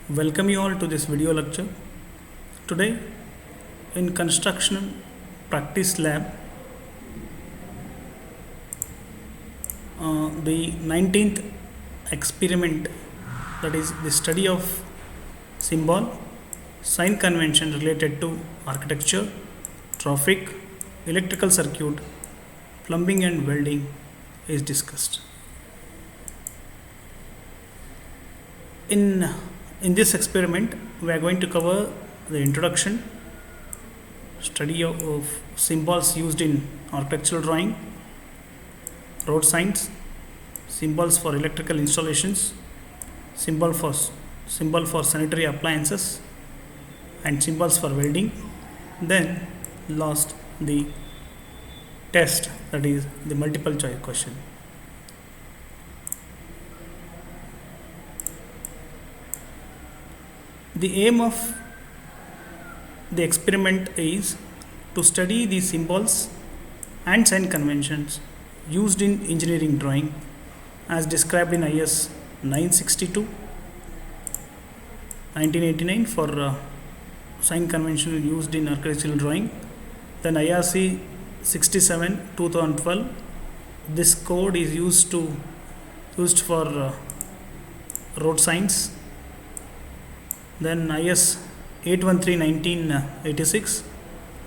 Welcome you all to this video lecture. Today in construction practice lab, the 19th experiment, that is the study of symbol, sign convention related to architecture, traffic, electrical circuit, plumbing and welding is discussed. In this experiment, we are going to cover the introduction, study of symbols used in architectural drawing, road signs, symbols for electrical installations, symbol for sanitary appliances, and symbols for welding. Then last, the test, that is the multiple choice question. The aim of the experiment is to study the symbols and sign conventions used in engineering drawing as described in IS 962 1989 for sign convention used in architectural drawing, then IRC 67 2012. This code is used for road signs. Then IS 813 1986,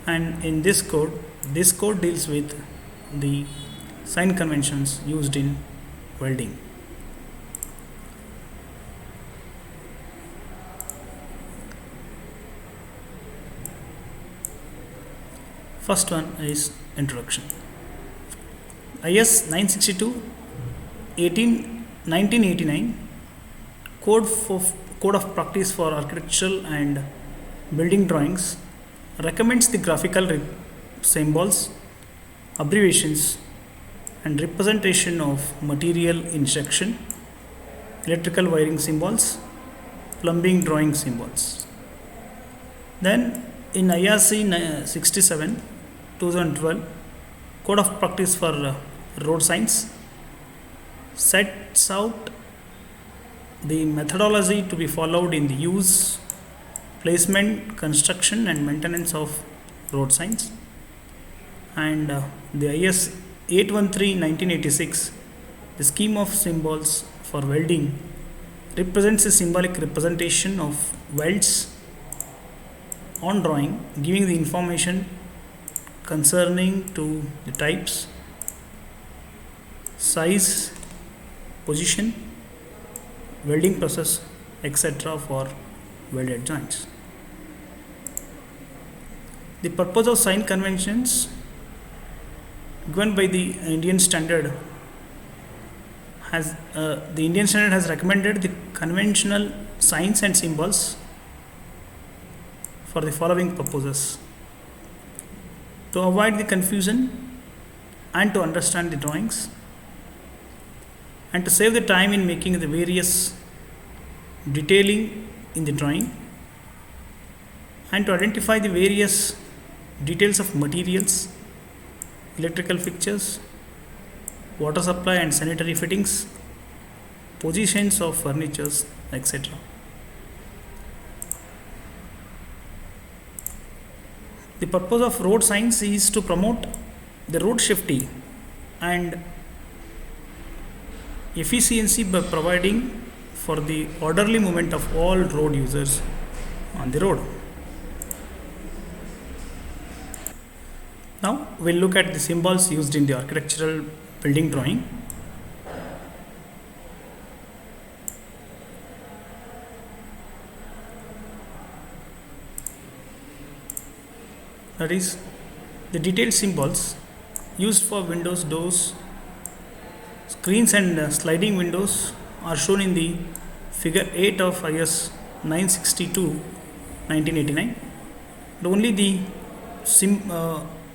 and in this code deals with the sign conventions used in welding. First one is introduction. IS 962 1989 Code of Practice for Architectural and Building Drawings recommends the graphical symbols, abbreviations, and representation of material instruction, electrical wiring symbols, plumbing drawing symbols. Then in IRC 67 2012 Code of Practice for Road Signs sets out the methodology to be followed in the use, placement, construction and maintenance of road signs. And the IS 813 1986, the scheme of symbols for welding represents a symbolic representation of welds on drawing, giving the information concerning to the types, size, position, welding process, etc. for welded joints. The purpose of sign conventions given by the Indian standard has recommended the conventional signs and symbols for the following purposes: to avoid the confusion and to understand the drawings, and to save the time in making the various detailing in the drawing, and to identify the various details of materials, electrical fixtures, water supply and sanitary fittings, positions of furnitures, etc. The purpose of road signs is to promote the road safety and efficiency by providing for the orderly movement of all road users on the road. Now we'll look at the symbols used in the architectural building drawing. That is, the detailed symbols used for windows, doors, screens and sliding windows are shown in the figure 8 of IS 962 1989. And only the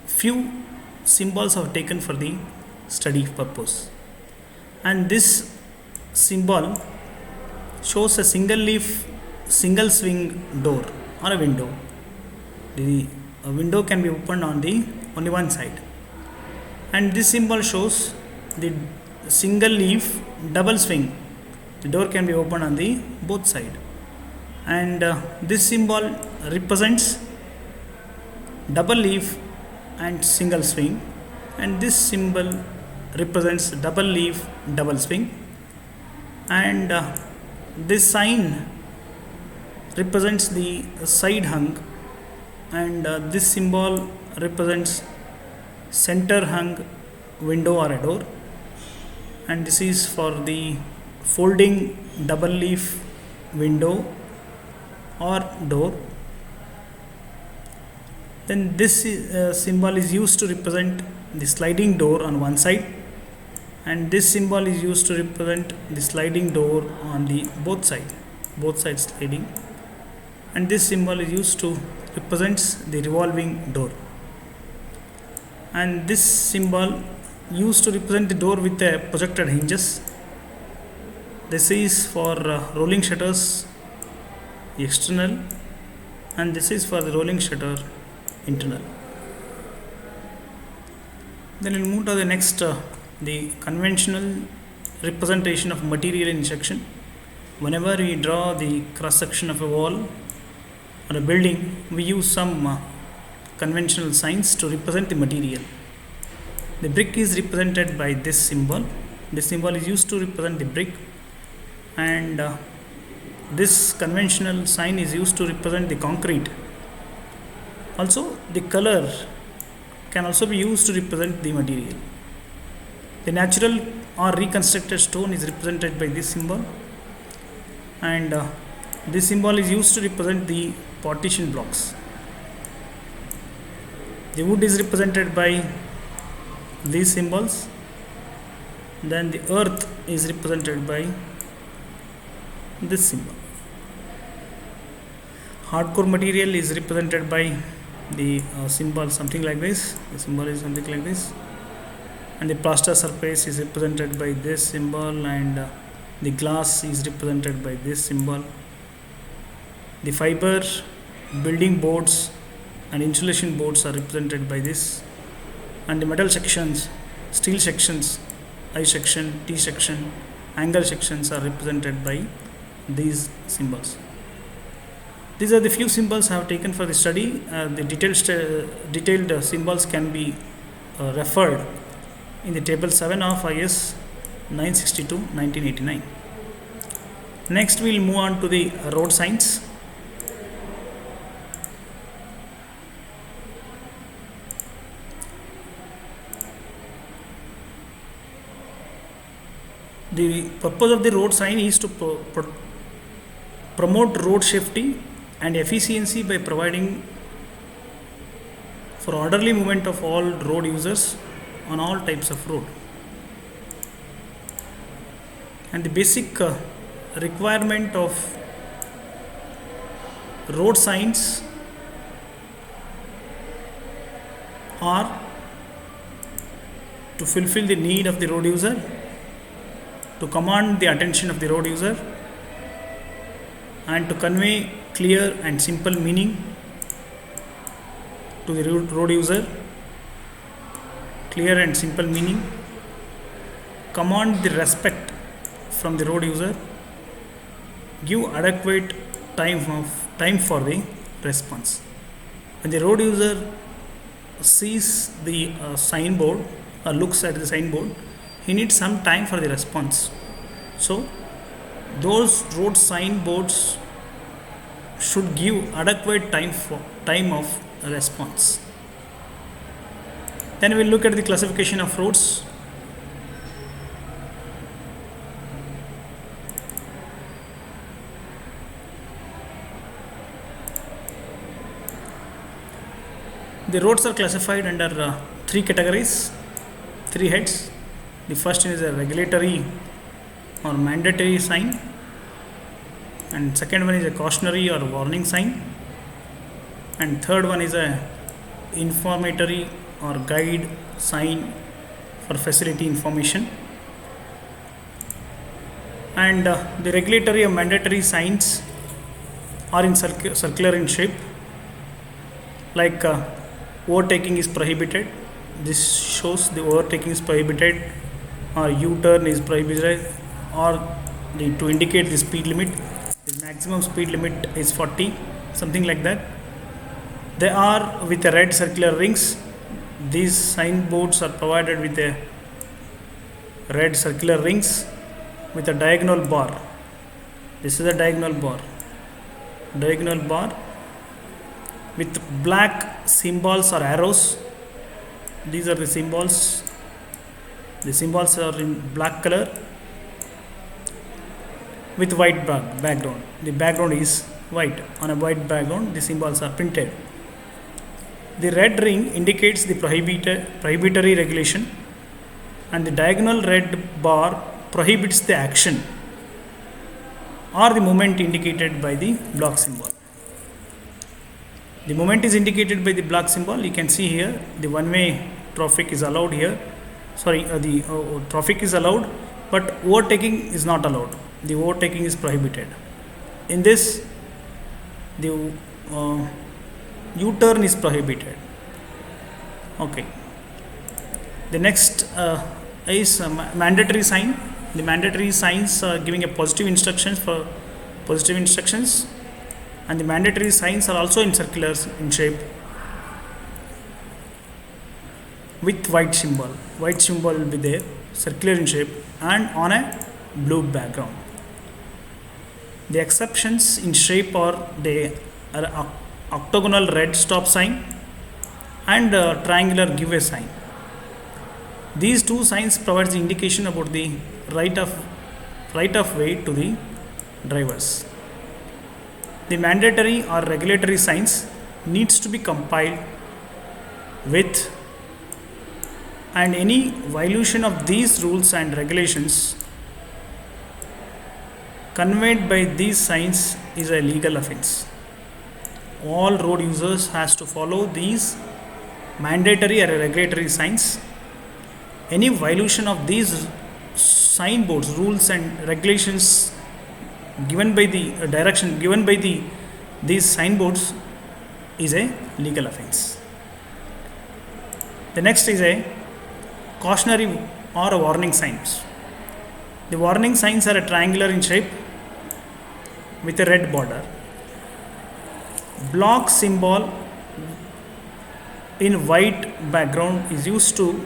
few symbols are taken for the study purpose, and this symbol shows a single swing door or a window. The window can be opened on the only one side, and this symbol shows the single leaf double swing. The door can be opened on the both side. and this symbol represents double leaf and single swing, and this symbol represents double leaf double swing, and this sign represents the side hung, and this symbol represents center hung window or a door, and this is for the folding double leaf window or door. Then this symbol is used to represent the sliding door on one side, and this symbol is used to represent the sliding door on the both sides sliding, and this symbol is used to represents the revolving door, and this symbol used to represent the door with the projected hinges. This is for rolling shutters external, and this is for the rolling shutter internal. Then we'll move to the next, the conventional representation of material in section. Whenever we draw the cross section of a wall or a building, we use some conventional signs to represent the material. The brick is represented by this symbol. This symbol is used to represent the brick, and this conventional sign is used to represent the concrete. Also, the color can also be used to represent the material. The natural or reconstructed stone is represented by this symbol, and this symbol is used to represent the partition blocks. The wood is represented by these symbols. Then the earth is represented by this symbol. Hardcore material is represented by the symbol something like this. The symbol is something like this, and the plaster surface is represented by this symbol, and the glass is represented by this symbol. The fiber, building boards and insulation boards are represented by this, and the metal sections, steel sections, I section, T section, angle sections are represented by these symbols. These are the few symbols I have taken for the study. The detailed symbols can be referred in the table 7 of IS 962 1989. Next we will move on to the road signs. The purpose of the road sign is to promote road safety and efficiency by providing for orderly movement of all road users on all types of road. And the basic requirement of road signs are to fulfill the need of the road user, to command the attention of the road user, and to convey clear and simple meaning to the road user. Clear and simple meaning, command the respect from the road user, give adequate time for the response. When the road user sees the signboard or looks at the signboard, he needs some time for the response. So those road signboards should give adequate time of response. Then we will look at the classification of roads. The roads are classified under three categories, three heads. The first is a regulatory or mandatory sign, and second one is a cautionary or warning sign, and third one is a informatory or guide sign for facility information. And the regulatory or mandatory signs are in circular in shape, like overtaking is prohibited. This shows the overtaking is prohibited, or U-turn is prohibited, or to indicate the speed limit. There is maximum speed limit is 40, something like that. They are with a red circular rings. These signboards are provided with a red circular rings with a diagonal bar. This is a diagonal bar with black symbols or arrows. These are the symbols. The symbols are in black color with white background. The background is white. On a white background, the symbols are printed. The red ring indicates the prohibitory regulation, and the diagonal red bar prohibits the action or the movement indicated by the block symbol. The movement is indicated by the block symbol. You can see here the one-way traffic is allowed here. Traffic is allowed, but overtaking is not allowed. The overtaking is prohibited. In this, the U-turn is prohibited. Okay. The next is mandatory sign. The mandatory signs are giving a positive instructions, and the mandatory signs are also in circulars in shape with white symbol. White symbol will be there, circular in shape, and on a blue background. The exceptions in shape are the octagonal red stop sign and triangular give way sign. These two signs provide the indication about the right of way to the drivers. The mandatory or regulatory signs needs to be compiled with, and any violation of these rules and regulations conveyed by these signs is a legal offense. All road users has to follow these mandatory or regulatory signs. Any violation of these signboards, rules and regulations given by the direction given by these signboards is a legal offense. The next is a cautionary or a warning signs. The warning signs are a triangular in shape with a red border. Block symbol in white background is used to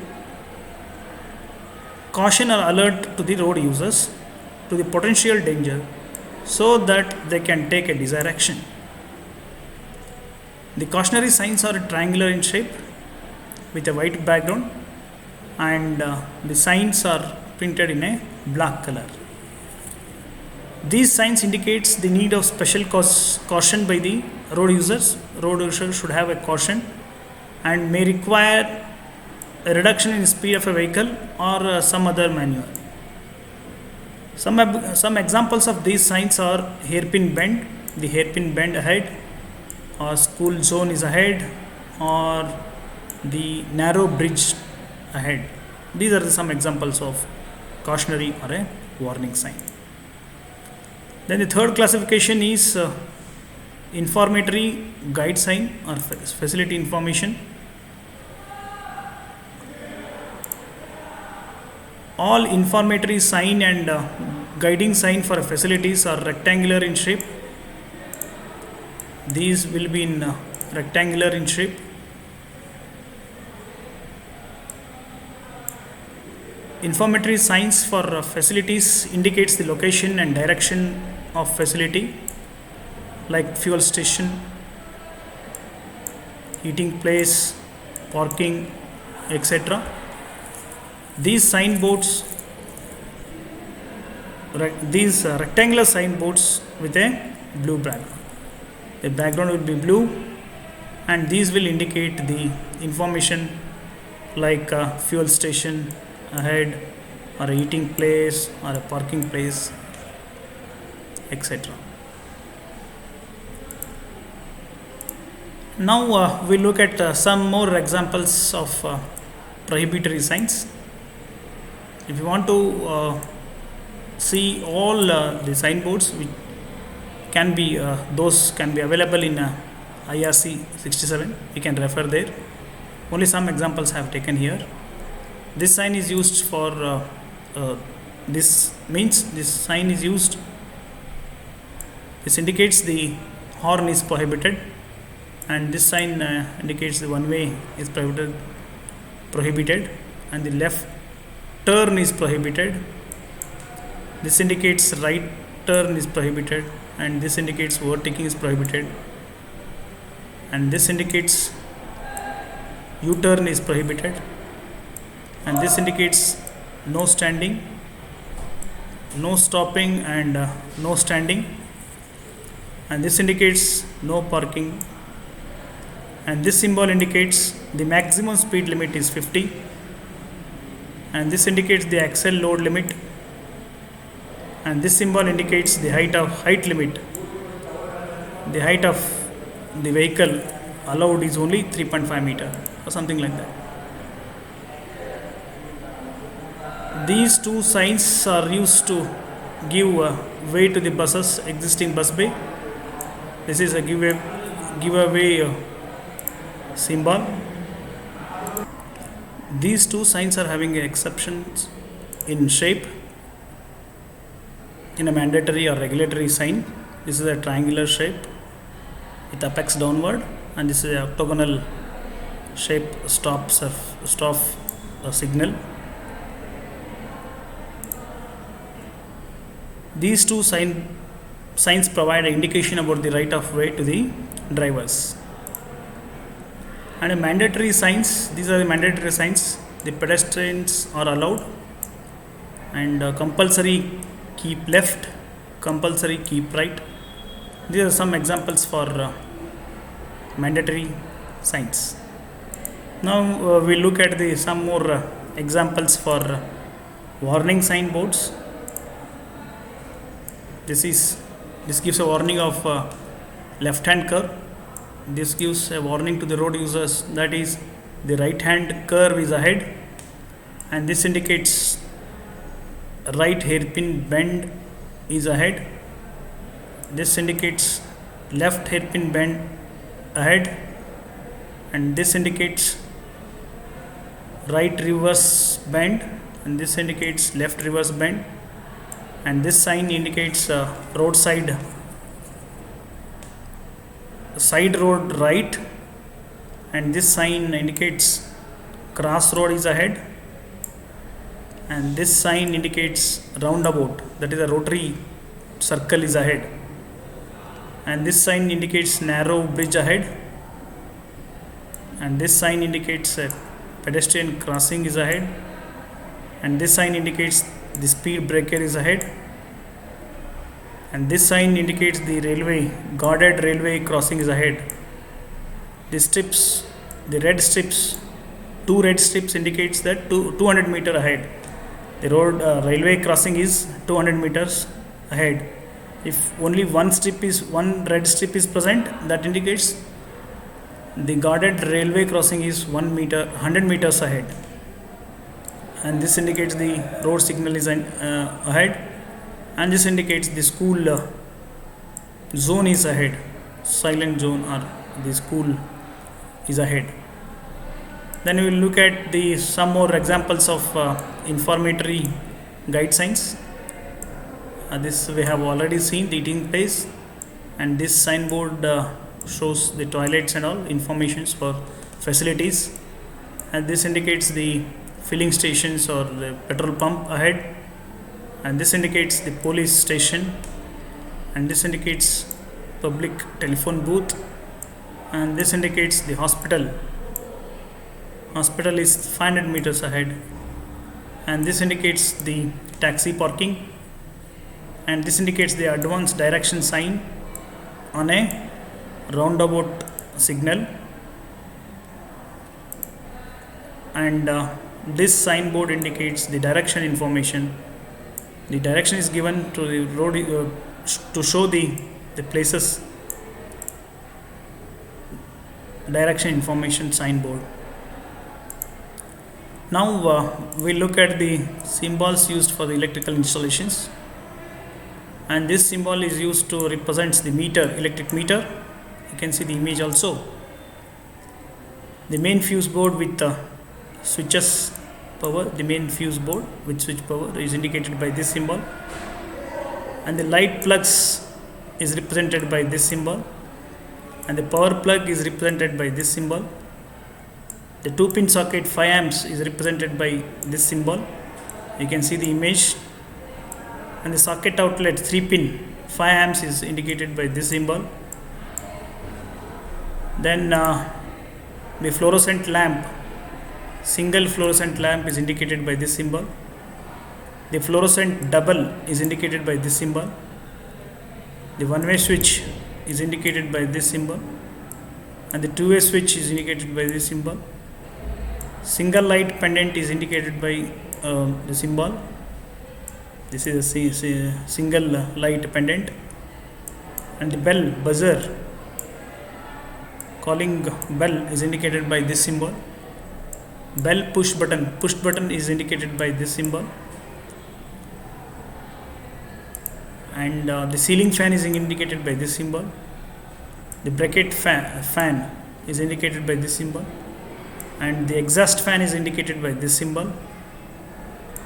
caution or alert to the road users to the potential danger so that they can take a desired action. The cautionary signs are triangular in shape with a white background, and the signs are printed in a black color. These signs indicates the need of special caution by the road users. Road users should have a caution and may require a reduction in speed of a vehicle or some other manual. Some examples of these signs are hairpin bend, the hairpin bend ahead, or school zone is ahead, or the narrow bridge ahead. These are some examples of cautionary or a warning sign. Then the third classification is informatory guide sign or facility information. All informatory sign and guiding sign for facilities are rectangular in shape. These will be in rectangular in shape. Informatory signs for facilities indicates the location and direction of facility, like fuel station, eating place, parking, etc. These signboards, these rectangular signboards with a blue background. The background will be blue, and these will indicate the information like a fuel station ahead, or a eating place, or a parking place, etc. Now we look at some more examples of prohibitory signs. If you want to see all the signboards, which can be those can be available in IRC 67, you can refer there. Only some examples I have taken here. This sign is used for this means this sign is used This indicates the horn is prohibited, and this sign indicates the one way is prohibited, and the left turn is prohibited. This indicates right turn is prohibited, and this indicates overtaking is prohibited, and this indicates U-turn is prohibited, and this indicates no standing, no stopping, and no standing, and this indicates no parking, and this symbol indicates the maximum speed limit is 50, and this indicates the axle load limit, and this symbol indicates the height limit. The height of the vehicle allowed is only 3.5 meter or something like that. These two signs are used to give way to the buses existing bus bay. This is a giveaway symbol. These two signs are having exceptions in shape. In a mandatory or regulatory sign, this is a triangular shape with apex downward, and this is a octagonal shape stop signal. These two signs provide an indication about the right of way to the drivers. And a mandatory signs, these are the mandatory signs. The pedestrians are allowed, and compulsory keep left, compulsory keep right. These are some examples for mandatory signs. Now we look at some more examples for warning sign boards. This gives a warning of left hand curve. This gives a warning to the road users, that is the right hand curve is ahead, and this indicates right hairpin bend is ahead. This indicates left hairpin bend ahead, and this indicates right reverse bend, and this indicates left reverse bend, and this sign indicates roadside side road right, and this sign indicates crossroad is ahead, and this sign indicates roundabout, that is a rotary circle is ahead, and this sign indicates narrow bridge ahead, and this sign indicates a pedestrian crossing is ahead, and this sign indicates the speed breaker is ahead, and this sign indicates the guarded railway crossing is ahead. The red strips, two red strips indicates that 200 meter ahead. The railway crossing is 200 meters ahead. If only one red strip is present, that indicates the guarded railway crossing is 100 meters ahead, and this indicates the road signal is ahead, and this indicates the school zone is ahead, silent zone, or the school is ahead. Then we will look at some more examples of informatory guide signs. This we have already seen, the eating place, and this signboard shows the toilets and all informations for facilities, and this indicates the filling stations or the petrol pump ahead, and this indicates the police station, and this indicates public telephone booth, and this indicates the hospital is 500 meters ahead, and this indicates the taxi parking, and this indicates the advanced direction sign on a roundabout signal, and this signboard indicates the direction information. The direction is given to the road to show the places. Direction information signboard. Now we look at the symbols used for the electrical installations, and this symbol is used to represents the electric meter. You can see the image also. The main fuse board with switches power, the main fuse board with switch power is indicated by this symbol, and the light plugs is represented by this symbol, and the power plug is represented by this symbol. The 2-pin socket 5 amps is represented by this symbol. You can see the image. And the socket outlet 3-pin 5 amps is indicated by this symbol. Then the fluorescent lamp, single fluorescent lamp is indicated by this symbol. The fluorescent double is indicated by this symbol. The one-way switch is indicated by this symbol, and the two-way switch is indicated by this symbol. Single light pendant is indicated by the symbol. This is a single light pendant. And the bell, buzzer, calling bell is indicated by this symbol. Bell push button is indicated by this symbol. And the ceiling fan is indicated by this symbol. The bracket fan is indicated by this symbol, and the exhaust fan is indicated by this symbol.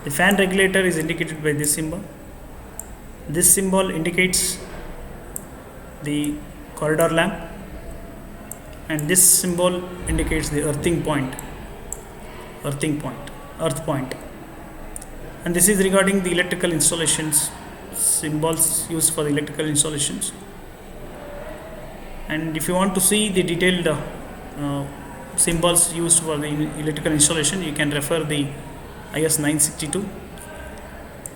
The fan regulator is indicated by this symbol. This symbol indicates the corridor lamp, and this symbol indicates the earth point. And this is regarding the electrical installations, symbols used for the electrical installations. And if you want to see the detailed symbols used for the electrical installation, you can refer the IS 962.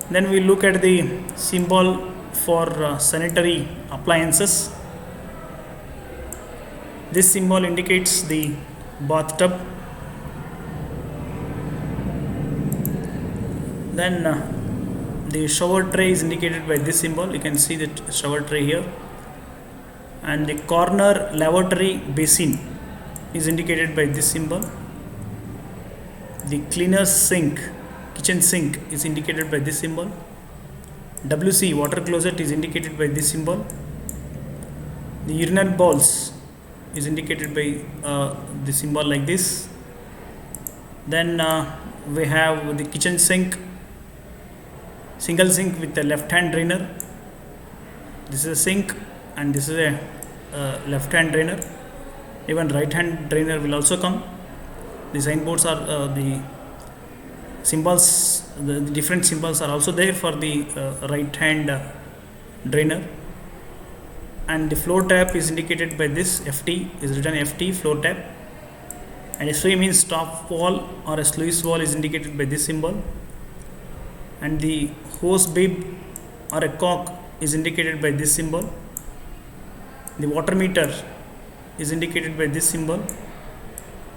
Then we look at the symbol for sanitary appliances. This symbol indicates the bathtub. Then the shower tray is indicated by this symbol. You can see the shower tray here. And the corner lavatory basin is indicated by this symbol. The cleaner sink, kitchen sink, is indicated by this symbol. WC, water closet, is indicated by this symbol. The urinal bowls is indicated by the symbol like this. Then we have the kitchen sink, single sink with a left hand drainer. This is a sink and this is a left hand drainer. Even right hand drainer will also come. The signboards are the symbols, the different symbols are also there for the right hand drainer. And the floor tap is indicated by this FT, is written FT, floor tap. And SOE means stop wall or a sluice wall is indicated by this symbol. And the hose bib or a cock is indicated by this symbol. The water meter is indicated by this symbol.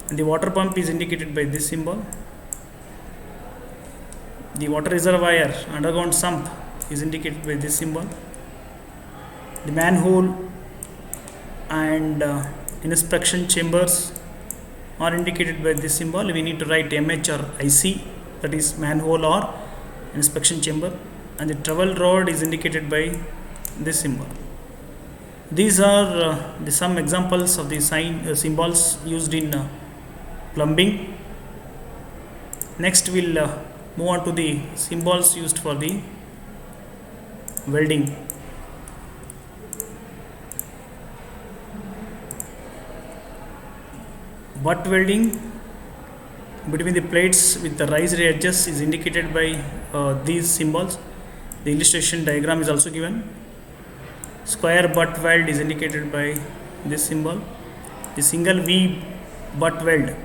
And the water pump is indicated by this symbol. The water reservoir, underground sump, is indicated by this symbol. The manhole and inspection chambers are indicated by this symbol. We need to write MH or IC, that is manhole or inspection chamber. And the trowel rod is indicated by this symbol. These are some examples of the symbols used in plumbing. Next we'll move on to the symbols used for the welding. Butt welding between the plates with the raised edges is indicated by these symbols. The illustration diagram is also given. Square butt weld is indicated by this symbol. The single V butt weld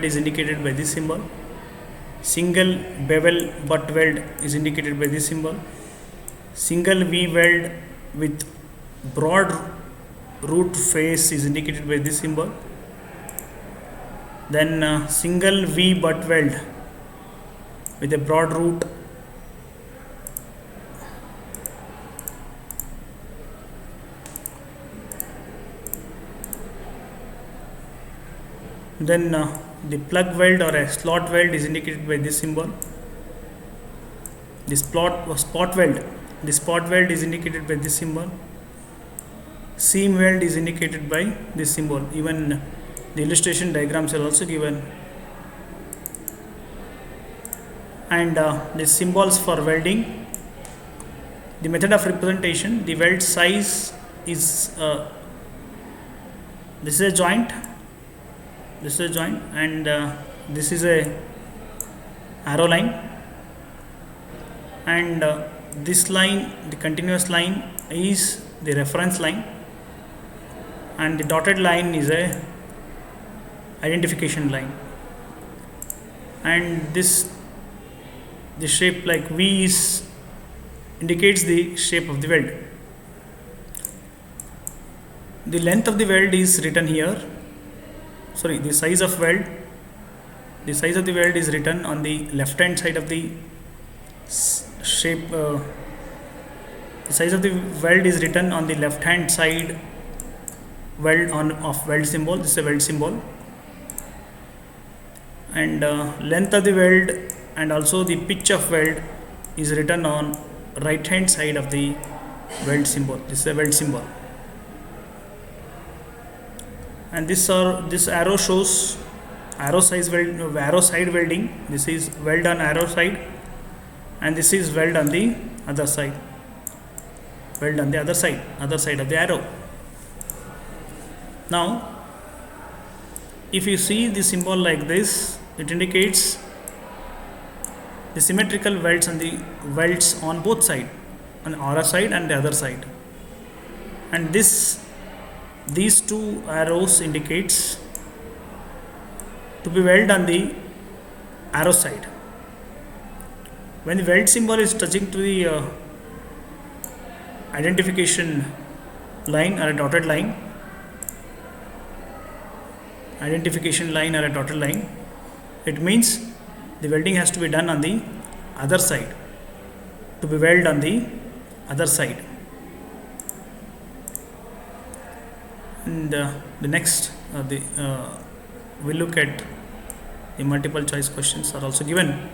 is indicated by this symbol. Single bevel butt weld is indicated by this symbol. Single V weld with broad root face is indicated by this symbol. Then single V butt weld with a broad root then the plug weld or a slot weld is indicated by this symbol. The spot weld is indicated by this symbol. Seam weld is indicated by this symbol. Even the illustration diagrams are also given. And the symbols for welding. The method of representation, the weld size is this is a joint, and this is a arrow line, and this line, the continuous line, is the reference line, and the dotted line is a identification line, and this the shape like V is indicates the shape of the weld. The length of the weld is written here. Sorry, the size of weld. The size of the weld is written on the left hand side of the shape. The size of the weld is written on the left hand side weld of weld symbol. This is a weld symbol. And length of the weld and also the pitch of weld is written on right hand side of the weld symbol. This is a weld symbol. And this arrow shows arrow side welding. This is weld on arrow side, and this is weld on the other side. Weld on the other side of the arrow. Now, if you see the symbol like this, it indicates the symmetrical welds on both sides, on our side and the other side. And these two arrows indicates to be weld on the arrow side. When the weld symbol is touching to the identification line or a dotted line, it means the welding has to be done on the other side, to be weld on the other side. And the next we'll look at the multiple choice questions are also given.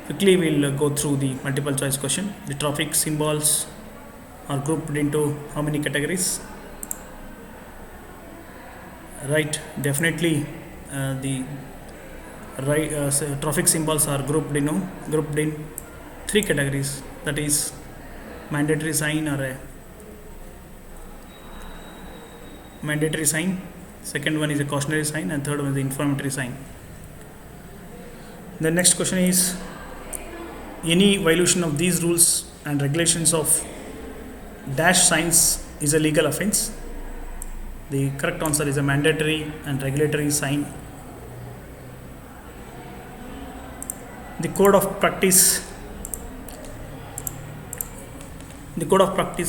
Quickly we'll go through the multiple choice question. The traffic symbols are grouped into how many categories? Right, definitely the traffic symbols are grouped in 3 categories, that is mandatory sign or a mandatory sign, second one is a cautionary sign, and third one is the informatory sign. The next question is, any violation of these rules and regulations of dash signs is a legal offense? The correct answer is a mandatory and regulatory sign. The code of practice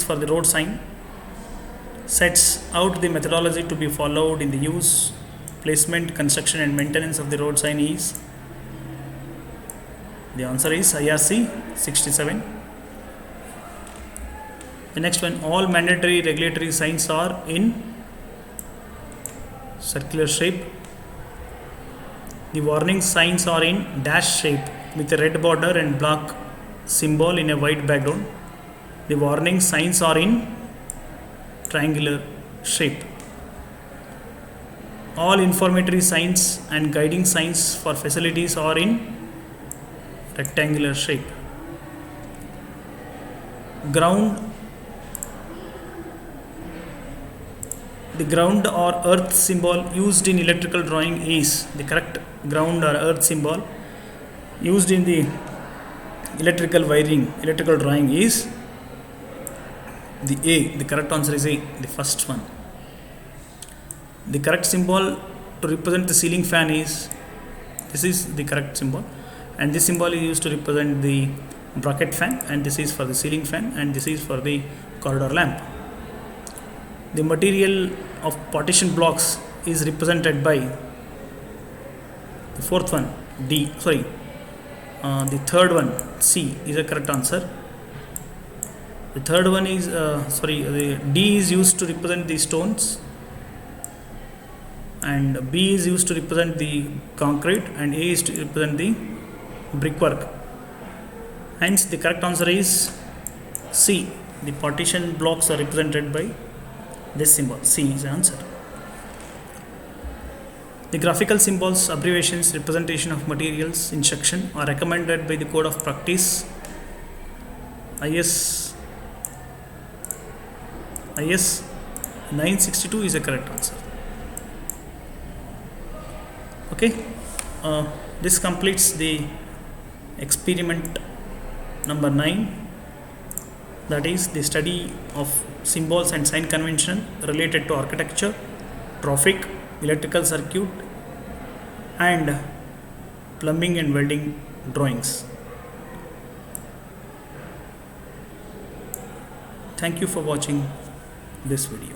for the road sign sets out the methodology to be followed in the use, placement, construction and maintenance of the road sign is? The answer is IRC 67. The next one, all mandatory regulatory signs are in circular shape. The warning signs are in dash shape with a red border and black symbol in a white background. The warning signs are in triangular shape. All informatory signs and guiding signs for facilities are in rectangular shape. The ground or earth symbol used in electrical drawing is, the correct ground or earth symbol used in the electrical drawing is the A. The correct answer is A, the first one. The correct symbol to represent the ceiling fan is, this is the correct symbol, and this symbol is used to represent the bracket fan, and this is for the ceiling fan, and this is for the corridor lamp. The material of partition blocks is represented by the fourth one, D. The third one, C, is a correct answer. The third one is the D is used to represent the stones, and B is used to represent the concrete, and A is to represent the brickwork. Hence, the correct answer is C. The partition blocks are represented by this symbol. C is the answer. The graphical symbols, abbreviations, representation of materials, instruction are recommended by the code of practice IS IS 962 is a correct answer. Okay, this completes the experiment number 9, that is the study of symbols and sign convention related to architecture, traffic, electrical circuit and plumbing and welding drawings. Thank you for watching this video.